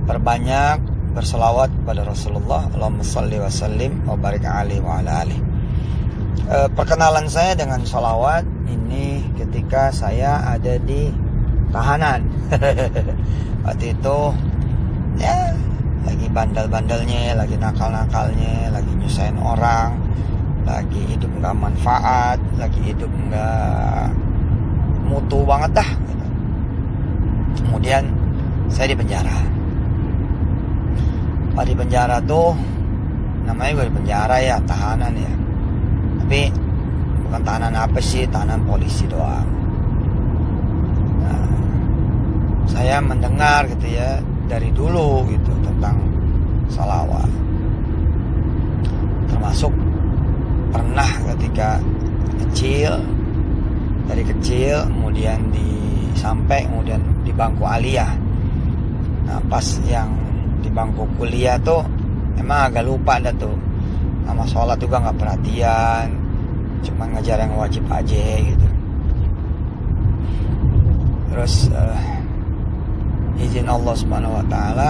perbanyak berselawat kepada Rasulullah. Allahumma shalli wa sallim wa barik alaihi wa ala alihi. Perkenalan saya dengan sholawat ini ketika saya ada di tahanan. Waktu itu ya lagi bandel-bandelnya, lagi nakal-nakalnya, lagi nyusahin orang, lagi hidup gak manfaat, lagi hidup gak mutu banget dah. Kemudian saya di penjara. Di penjara tuh namanya gue di penjara ya, tahanan ya. Tapi bukan tahanan apa sih, tahanan polisi doang. Nah, saya mendengar gitu ya dari dulu gitu tentang sholawat. Termasuk pernah ketika dari kecil kemudian kemudian di bangku aliyah. Nah pas yang di bangku kuliah tuh emang agak lupa dah tuh, sama sholat juga nggak perhatian, cuma ngajar yang wajib aja gitu. Terus izin Allah Subhanahu Wa Taala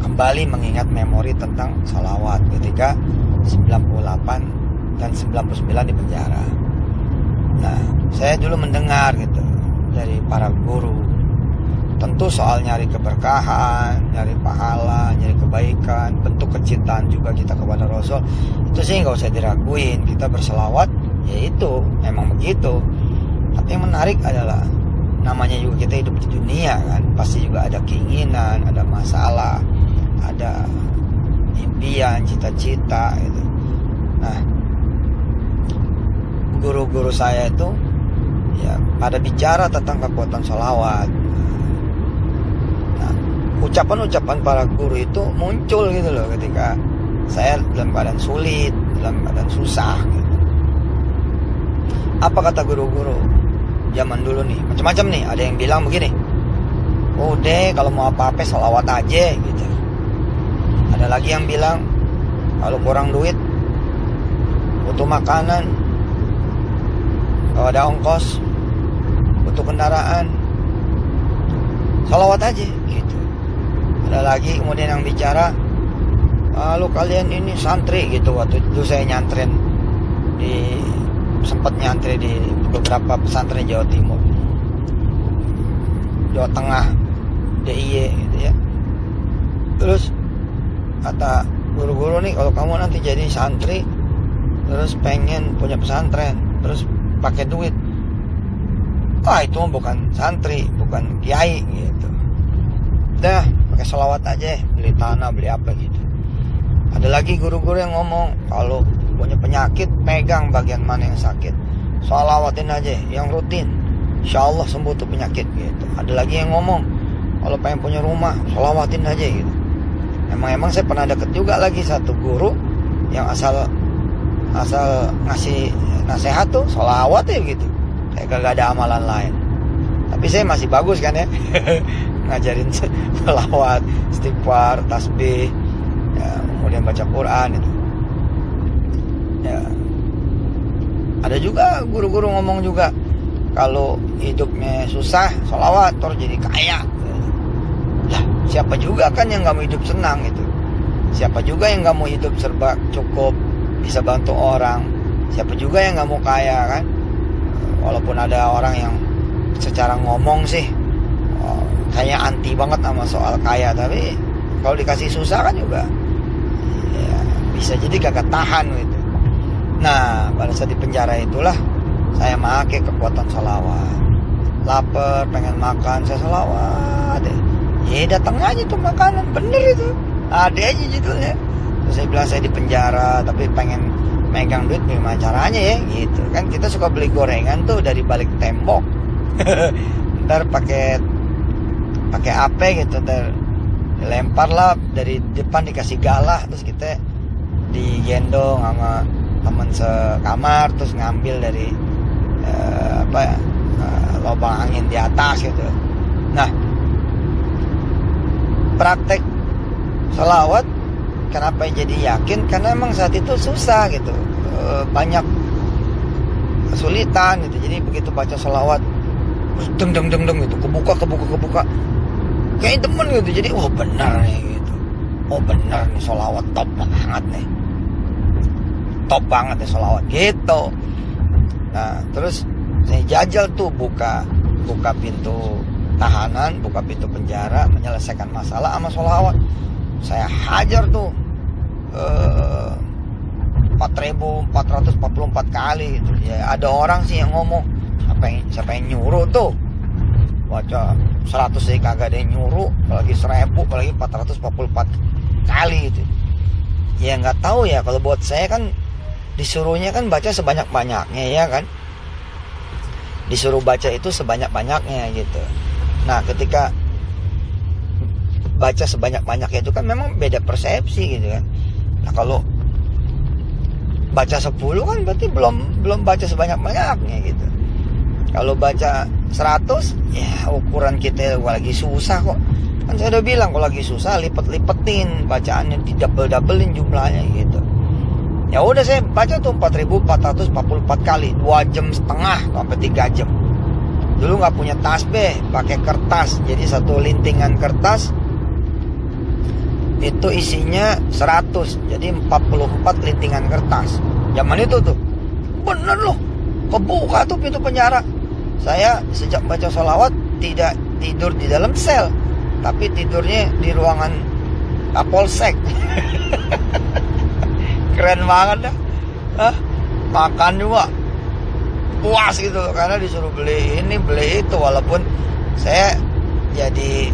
kembali mengingat memori tentang sholawat ketika 98 dan 99 di penjara. Nah saya dulu mendengar gitu dari para guru, tentu soal nyari keberkahan, nyari pahala, nyari kebaikan, bentuk kecintaan juga kita kepada Rasul. Itu sih nggak usah diraguin, kita berselawat, ya itu memang begitu. Tapi yang menarik adalah namanya juga kita hidup di dunia kan, pasti juga ada keinginan, ada masalah, ada impian, cita-cita gitu. Nah, guru-guru saya itu ya pada bicara tentang kekuatan sholawat. Ucapan-ucapan para guru itu muncul gitu loh ketika saya dalam keadaan sulit, dalam keadaan susah gitu. Apa kata guru-guru zaman dulu nih? Macam-macam nih. Ada yang bilang begini, udah kalau mau apa-apa sholawat aja gitu. Ada lagi yang bilang kalau kurang duit, butuh makanan, kalau ada ongkos, butuh kendaraan, sholawat aja gitu. Ada lagi kemudian yang bicara, lalu kalian ini santri gitu. Waktu itu saya sempat nyantri di beberapa pesantren Jawa Timur, Jawa Tengah, DIY gitu ya. Terus kata guru-guru nih, kalau kamu nanti jadi santri terus pengen punya pesantren, terus pakai duit, itu bukan santri, bukan kiai gitu. Dah pakai sholawat aja, beli tanah, beli apa gitu. Ada lagi guru-guru yang ngomong kalau punya penyakit, pegang bagian mana yang sakit, sholawatin aja yang rutin, insya Allah sembuh tuh penyakit gitu. Ada lagi yang ngomong kalau pengen punya rumah, sholawatin aja gitu. Emang saya pernah deket juga lagi satu guru yang asal ngasih nasihat tuh sholawat ya gitu, kayak gak ada amalan lain. Tapi saya masih bagus kan ya ngajarin sholawat, istighfar, tasbih ya, kemudian baca Quran itu ya. Ada juga guru-guru ngomong juga kalau hidupnya susah sholawat terus jadi kaya. Lah siapa juga kan yang gak mau hidup senang itu, siapa juga yang gak mau hidup serba cukup, bisa bantu orang, siapa juga yang gak mau kaya kan. Walaupun ada orang yang secara ngomong sih kayak anti banget sama soal kaya, tapi kalau dikasih susah kan juga ya, bisa jadi kagak tahan gitu. Nah pada saat di penjara itulah saya pakai kekuatan sholawat. Lapar, pengen makan, saya sholawat deh. Ya datang aja tuh makanan, bener itu, ada aja judulnya. Terus saya bilang saya di penjara tapi pengen megang duit, gimana caranya ya gitu kan. Kita suka beli gorengan tuh dari balik tembok ntar pakai apa gitu, ntar dilempar lah dari depan, dikasih galah, terus kita digendong sama teman sekamar, terus ngambil dari lubang angin di atas gitu. Nah praktek sholawat kenapa jadi yakin, karena emang saat itu susah gitu, banyak kesulitan gitu. Jadi begitu baca sholawat deng gitu, kebuka kayak demen gitu. Jadi bener nih gitu. Bener nih sholawat top banget nih. Top banget nih sholawat gitu. Nah terus saya jajal tuh buka pintu tahanan, buka pintu penjara, menyelesaikan masalah sama sholawat. Saya hajar tuh 4.444 kali gitu. Ya ada orang sih yang ngomong, siapa yang nyuruh tuh baca 100 sih, kagak ada yang nyuruh, apalagi 1.000, apalagi 444 kali gitu. Ya nggak tahu ya, kalau buat saya kan disuruhnya kan baca sebanyak-banyaknya ya kan, disuruh baca itu sebanyak-banyaknya gitu. Nah ketika baca sebanyak-banyaknya itu kan memang beda persepsi gitu kan. Nah kalau baca 10 kan berarti belum baca sebanyak-banyaknya gitu. Kalau baca 100 ya ukuran kita lagi susah kok. Kan saya udah bilang kalau lagi susah lipet-lipetin bacaannya, didouble-doublein jumlahnya gitu. Ya udah saya baca tuh 4.444 kali, 2,5 jam sampai 3 jam. Dulu nggak punya tasbih, pakai kertas. Jadi satu lintingan kertas itu isinya 100, jadi 44 lintingan kertas. Zaman itu tuh bener loh, kebuka tuh pintu penjara. Saya sejak baca sholawat tidak tidur di dalam sel, tapi tidurnya di ruangan Kapolsek. Keren banget dah. Makan juga puas gitu karena disuruh beli ini beli itu, walaupun saya jadi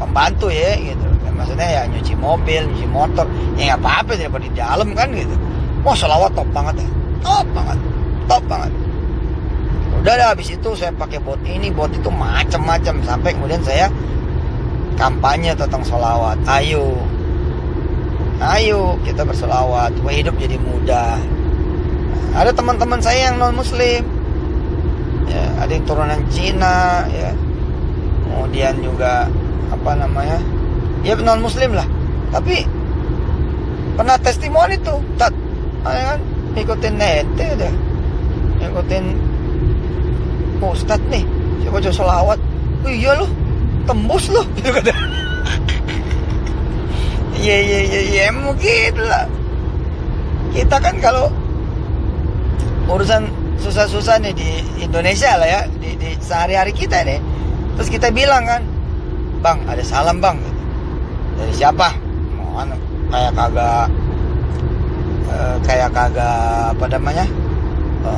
pembantu ya gitu. Maksudnya ya nyuci mobil, nyuci motor, ya nggak apa-apa daripada di dalam kan gitu. Wah sholawat top banget ya, top banget. Udah dah, habis itu saya pakai bot ini, bot itu macam-macam, sampai kemudian saya kampanye tentang sholawat. Ayo kita bersolawat supaya hidup jadi mudah. Ada teman-teman saya yang non muslim ya, ada yang turunan Cina ya, kemudian juga ya non muslim lah, tapi pernah testimoni tuh kan ikutin nete udah, ikutin ustadz nih, saya baca sholawat, iya loh tembus loh gitu kata. Iya mungkin lah. Kita kan kalau urusan susah-susah nih di Indonesia lah ya, di sehari-hari kita nih, terus kita bilang kan, bang ada salam bang, dari siapa? Kayak kagak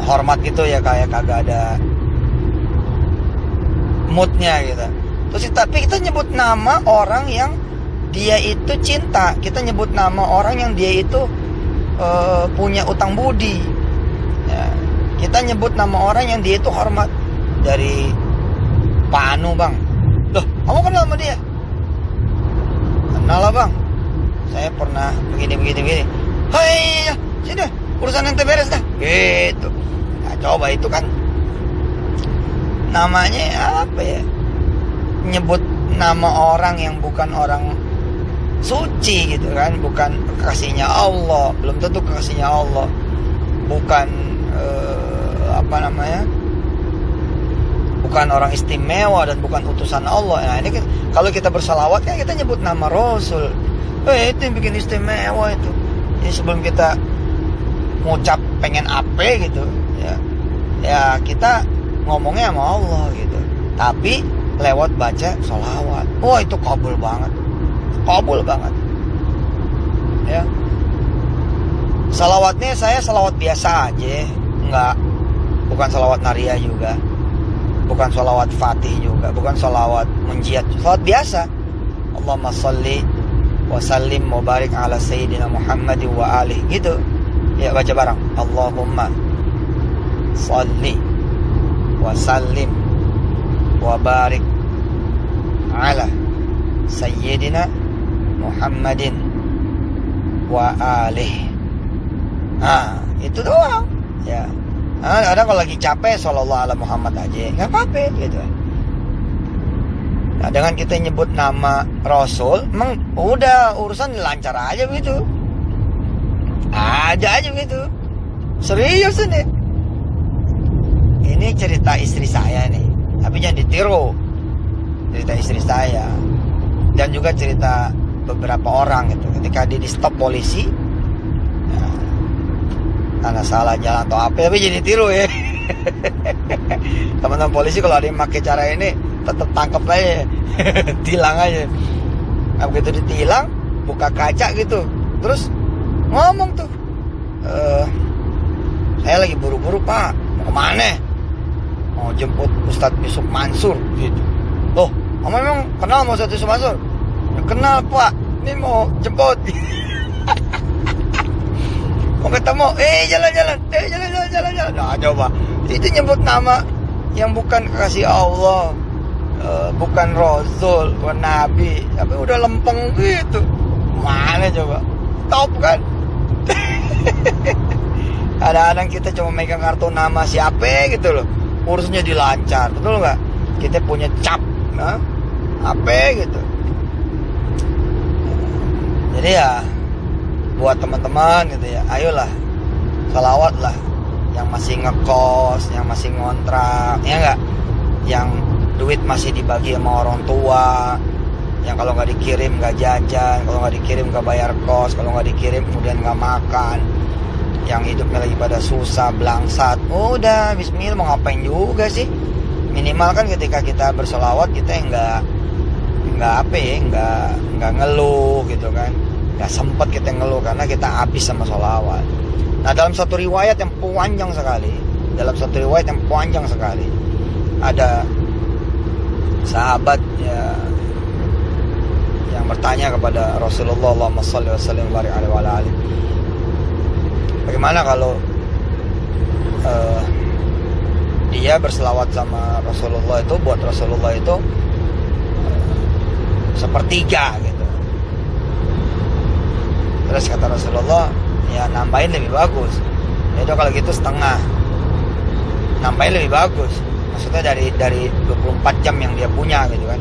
hormat gitu ya, kayak kagak ada moodnya gitu. Terus tapi kita nyebut nama orang yang dia itu cinta, kita nyebut nama orang yang dia itu punya utang budi ya. Kita nyebut nama orang yang dia itu hormat. Dari Pak Anu bang, loh kamu kenal sama dia? Kenal lah bang, saya pernah begini. Hai ya sudah, urusan ente beres dah gitu. Nah, coba itu kan namanya apa ya, nyebut nama orang yang bukan orang suci gitu kan, bukan kekasihnya Allah, belum tentu kekasihnya Allah, bukan bukan orang istimewa dan bukan utusan Allah. Nah ini kan, kalau kita bersalawat kan kita nyebut nama Rasul, itu yang bikin istimewa itu. Jadi sebelum kita ngucap pengen apa gitu ya kita ngomongnya sama Allah gitu, tapi lewat baca sholawat. Wah itu kabul banget ya. Salawatnya saya salawat biasa aja, bukan salawat naria juga, bukan salawat fatih juga, bukan salawat munjiat, salawat biasa. Allahumma salli wa sallim wa barik ala sayyidina Muhammad wa alihi gitu ya. Baca bareng, Allahumma salli wa sallim wa barik ala sayyidina Muhammadin wa alihi. Nah itu doang ya. Ada kalau lagi capek sallallahu ala Muhammad aja, nggak apa-apa gitu. Nah dengan kita nyebut nama Rasul, emang udah urusan lancar aja begitu, aja begitu. Serius nih, ini cerita istri saya nih, tapi jangan ditiru. cerita istri saya, dan juga cerita beberapa orang gitu. Ketika dia di stop polisi, ya, karena salah jalan atau apa, tapi jadi tiru ya. Teman-teman polisi kalau ada yang pakai cara ini, tetap tangkap aja, tilang aja. Nah, begitu ditilang, buka kaca gitu, terus ngomong tuh, saya lagi buru-buru pak, mau kemana? Mau jemput Ustadz Yusuf Mansur gitu. Loh, kamu memang kenal sama Ustadz Yusuf Mansur? Ya, kenal pak, ini mau jemput. Mau ketemu, jalan-jalan. Nah coba, itu nyebut nama yang bukan kekasih Allah, bukan Rasul, bukan Nabi, tapi udah lempeng gitu. Mana coba? Top kan? Kadang-kadang kita cuma megang kartu nama siapa gitu loh, urusnya dilancar, betul nggak? Kita punya cap, nah, apa gitu. Jadi ya, buat teman-teman gitu ya, ayolah, salawat lah. Yang masih ngekos, yang masih ngontrak, ya nggak? Yang duit masih dibagi sama orang tua, yang kalau nggak dikirim nggak jajan, kalau nggak dikirim nggak bayar kos, kalau nggak dikirim kemudian nggak makan, yang hidupnya lagi pada susah, blangsat, udah bismillah, mau ngapain juga sih? Minimal kan ketika kita bersolawat kita nggak ngeluh gitu kan, nggak sempet kita ngeluh karena kita habis sama solawat. Nah dalam satu riwayat yang panjang sekali, ada sahabat ya, yang bertanya kepada Rasulullah, Allahumma shalli wa sallim wa barik alaihi wa ala alihi, bagaimana kalau dia berselawat sama Rasulullah itu, buat Rasulullah itu sepertiga gitu. Terus kata Rasulullah, ya nambahin lebih bagus. Ya udah kalau gitu setengah, nambahin lebih bagus. Maksudnya dari 24 jam yang dia punya gitu kan.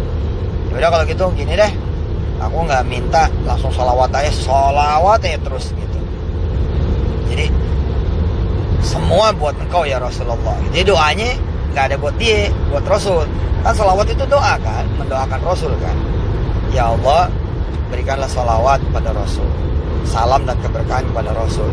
Ya udah kalau gitu gini deh, aku nggak minta, langsung salawat aja terus gitu. Jadi semua buat engkau ya Rasulullah. Jadi doanya nggak ada buat dia, buat Rasul. Kan salawat itu doa kan, mendoakan Rasul kan. Ya Allah, berikanlah salawat pada Rasul, salam dan keberkahan kepada Rasul.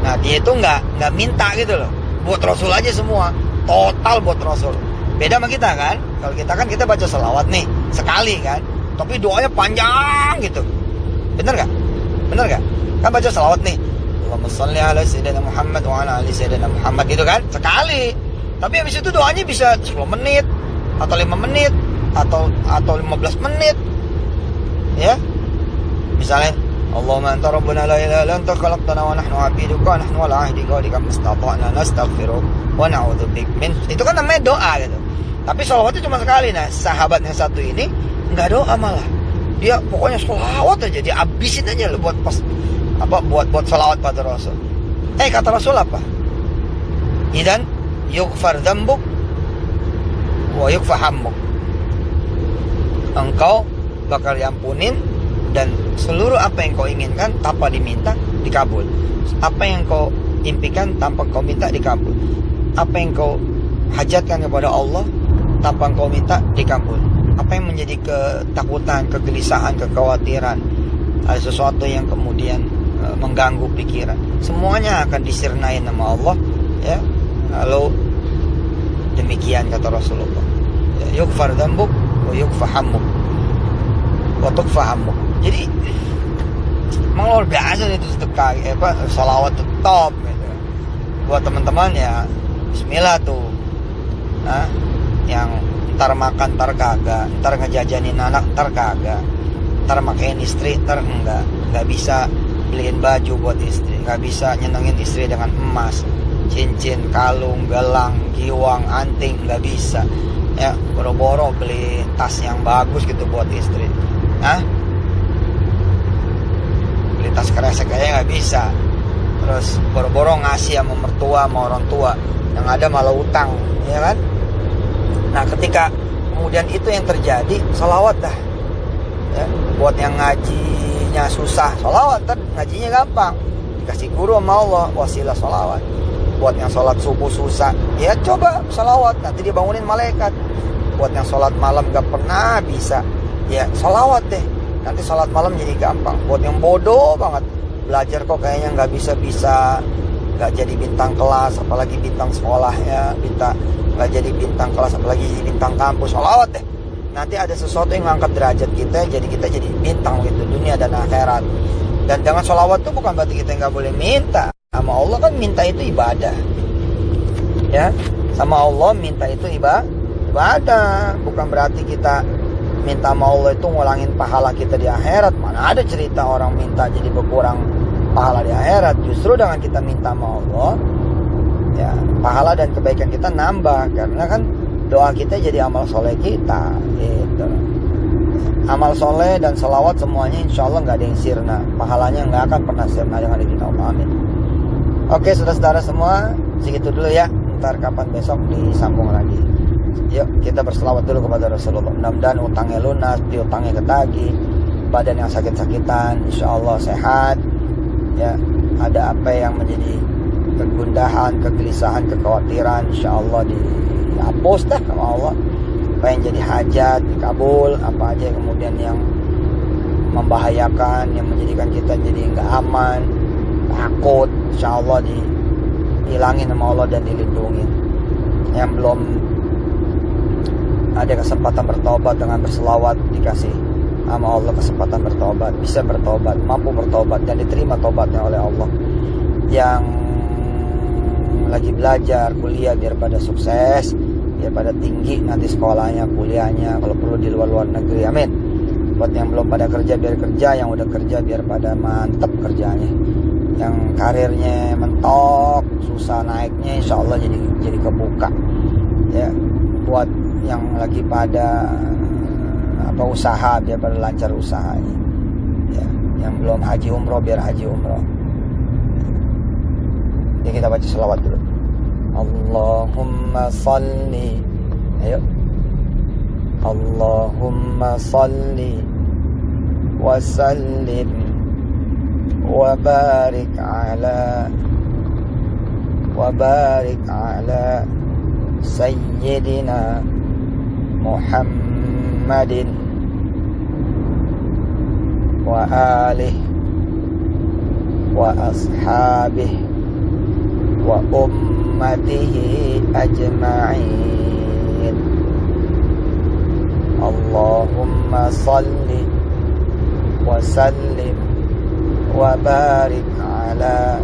Nah dia itu nggak minta gitu loh, buat Rasul aja semua, total buat Rasul. Beda sama kita kan, kalau kita kan kita baca salawat nih sekali kan, tapi doanya panjang gitu. Bener gak? Kan baca salawat nih, Allahumma shalli ala sayyidina Muhammad wa ala ali sayyidina Muhammad gitu kan, sekali. Tapi habis itu doanya bisa 10 menit atau 5 menit atau 15 menit. Ya. Misalnya Allahumma anta rabbuna la ilaha illa anta khalaqtana wa nahnu 'abiduka wa nahnu ala 'ahdika wa bika mastata'na nastaghfiruka wa na'udzubika min. Itu kan namanya doa gitu. Tapi sholawatnya cuma sekali. Nah, sahabat yang satu ini enggak doa malah. Dia pokoknya sholawat aja, dia habisin aja loh buat sholawat pada Rasul. Kata Rasul apa? Idan yughfar dzambuk wa yukfa hammuk. Engkau bakal diampunin dan seluruh apa yang kau inginkan tanpa diminta dikabul. Apa yang kau impikan tanpa kau minta dikabul. Apa yang kau hajatkan kepada Allah tanpa kau minta dikabul. Apa yang menjadi ketakutan, kegelisahan, kekhawatiran, ada sesuatu yang kemudian mengganggu pikiran, semuanya akan disirnain sama Allah ya. Lalu demikian kata Rasulullah, yughfar dzambuk wa yukfa hammuk wa tukfa hammuk. Jadi emang luar biasa itu sedekah, salawat itu top gitu. Buat teman-teman ya, bismillah tuh. Nah, yang ntar makan ntar kagak, ntar ngejajanin anak ntar kagak, ntar makain istri ntar nggak bisa beliin baju buat istri, nggak bisa nyenengin istri dengan emas, cincin, kalung, gelang, giwang, anting, nggak bisa. Ya, boro-boro beli tas yang bagus gitu buat istri. Beli tas kresek aja nggak bisa. Terus boro-boro ngasih sama mertua, sama orang tua, yang ada malah utang, ya kan? Nah, ketika kemudian itu yang terjadi, salawat dah. Ya, buat yang ngajinya susah, salawat, ngajinya gampang. Dikasih guru sama Allah, wasilah salawat. Buat yang sholat subuh susah, ya coba salawat, nanti dibangunin malaikat. Buat yang sholat malam gak pernah bisa, ya sholawat deh. Nanti sholat malam jadi gampang. Buat yang bodoh banget, belajar kok kayaknya gak bisa-bisa, gak jadi bintang kelas, apalagi bintang sekolah ya, gak jadi bintang kelas, apalagi jadi bintang kampus. Sholawat deh. Nanti ada sesuatu yang ngangkat derajat kita, jadi kita jadi bintang gitu, dunia dan akhirat. Dan jangan sholawat tuh bukan berarti kita nggak boleh minta. Sama Allah kan minta itu ibadah. Ya, sama Allah minta itu ibadah. Bukan berarti kita minta sama Allah itu ngulangin pahala kita di akhirat. Mana ada cerita orang minta jadi berkurang pahala di akhirat. Justru dengan kita minta sama Allah, ya pahala dan kebaikan kita nambah. Karena kan doa kita jadi amal soleh kita gitu. Amal soleh dan salawat semuanya insya Allah gak ada yang sirna. Pahalanya gak akan pernah sirna dengan izin Allah. Amin. Oke saudara-saudara semua, segitu dulu ya. Ntar kapan besok disambung lagi. Yuk kita berselawat dulu kepada Rasulullah. Mudah-mudahan utangnya lunas, piutangnya ketagih, badan yang sakit-sakitan insya Allah sehat. Ya, ada apa yang menjadi kegundahan, kegelisahan, kekhawatiran insya Allah dihapus dah sama Allah. Apa yang jadi hajat dikabul, apa aja kemudian yang membahayakan, yang menjadikan kita jadi nggak aman, takut, insya Allah dihilangin sama Allah dan dilindungi. Yang belum ada kesempatan bertobat dengan berselawat, dikasih sama Allah kesempatan bertobat, bisa bertobat, mampu bertobat dan diterima tobatnya oleh Allah. Yang lagi belajar kuliah biar pada sukses, biar pada tinggi nanti sekolahnya, kuliahnya, kalau perlu di luar negeri, amin. Buat yang belum pada kerja biar kerja, yang udah kerja biar pada mantep kerjanya. Yang karirnya mentok, susah naiknya, insya Allah jadi kebuka. Ya, buat yang lagi pada usaha biar pada lancar usahanya. Ya, yang belum haji umroh biar haji umroh. Ya kita baca selawat dulu. Allahumma salli, ayo. Allahumma salli wa sallim wa barik ala sayyidina Muhammadin wa alihi wa ashabihi wa ummatihi ajma'in. Allahumma salli wa sallim wa barik ala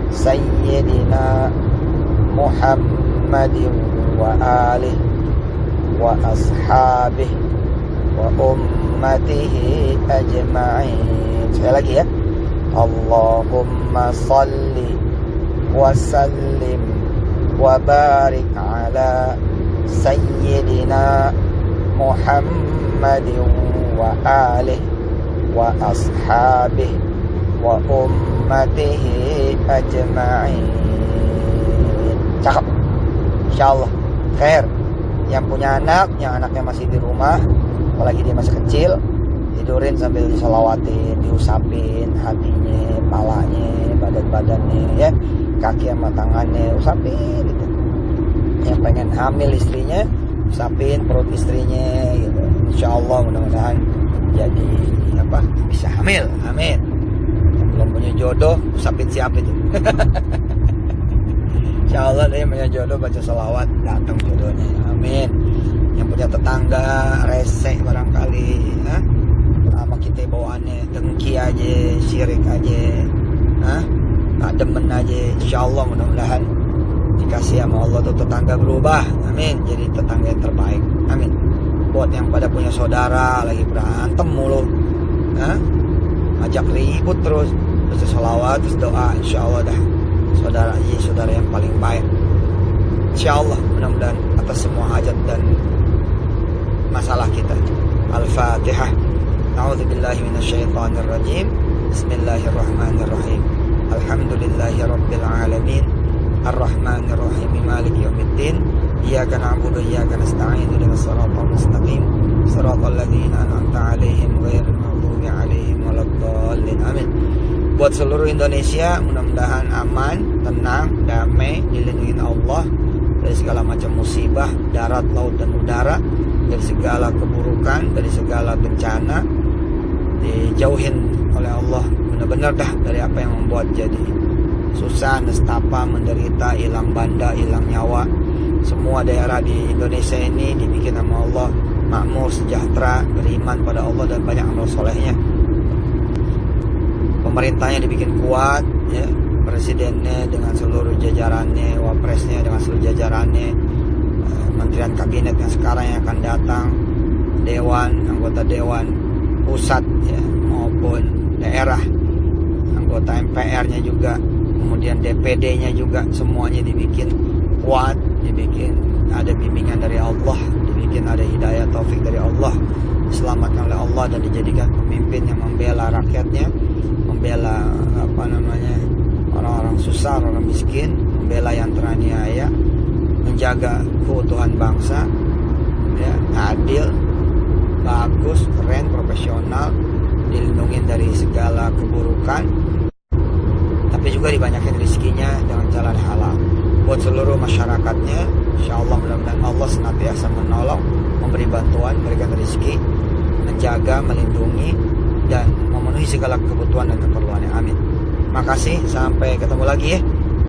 sayyidina Muhammadin wa alihi wa ashabihi wa ummatihi ajma'in. Sekali lagi ya. Allahumma salli wa sallim wa barik ala sayyidina Muhammadin wa alihi wa ashabihi wa ummatihi ajma'in. Cakep, insyaallah khair. Yang punya anak, yang anaknya masih di rumah, apalagi dia masih kecil, tidurin sambil disolawatin, diusapin hatinya, palanya, badan-badannya ya, kaki sama tangannya, usapin gitu. Yang pengen hamil istrinya, usapin perut istrinya gitu. Insyaallah mudah-mudahan jadi bisa hamil, amin. Yang belum punya jodoh, usapin siapa itu. Insyaallah dia punya jodoh, baca salawat, datang jodohnya, amin. Yang punya tetangga rese barangkali sama kita bawaannya dengki aja, syirik aja, gak demen aja, insyaallah mudah-mudahan dikasih sama Allah tuh tetangga berubah, amin, jadi tetangga yang terbaik, amin. Buat yang pada punya saudara lagi berantem mulu, ngajak ribut terus, baca salawat terus doa, insyaallah dah saudara yang paling baik, insyaallah. Mudah-mudahan atas semua hajat dan masalah kita. Al-Fatihah. A'udzubillahi minasyaitonir rajim. Bismillahirrahmanirrahim. Alhamdulillahi rabbil alamin. Ar-Rahmanir Rahim. Maliki yaumiddin. Iyyaka na'budu wa iyyaka nasta'in. Ihdinas siratal mustaqim. Siratal ladzina an'amta 'alaihim ghairil maghdubi 'alaihim waladdallin. Amin. Buat seluruh Indonesia, mudah-mudahan aman, tenang, damai, dilindungi Allah dari segala macam musibah, darat, laut, dan udara, dari segala keburukan, dari segala bencana, dijauhin oleh Allah benar-benar dah dari apa yang membuat jadi susah, nestapa, menderita, hilang banda, hilang nyawa. Semua daerah di Indonesia ini dibikin sama Allah makmur, sejahtera, beriman pada Allah, dan banyak amal solehnya. Pemerintahnya dibikin kuat, ya, presidennya dengan seluruh jajarannya, wapresnya dengan seluruh jajarannya, menterian kabinet yang sekarang yang akan datang, dewan, anggota dewan pusat, ya, maupun daerah, anggota MPR-nya juga, kemudian DPD-nya juga, semuanya dibikin kuat, dibikin ada bimbingan dari Allah, dibikin ada hidayah taufik dari Allah, diselamatkan oleh Allah, dan dijadikan pemimpin yang membela rakyatnya, membela orang-orang susah, orang miskin, membela yang teraniaya, menjaga keutuhan bangsa, ya, adil, bagus, keren, profesional, dilindungi dari segala keburukan, tapi juga dibanyakin rezekinya dengan jalan halal buat seluruh masyarakatnya. Insya Allah, mudah-mudahan Allah senantiasa menolong, memberi bantuan, memberikan rezeki, menjaga, melindungi, dan memenuhi segala kebutuhan dan keperluannya. Amin. Makasih, sampai ketemu lagi ya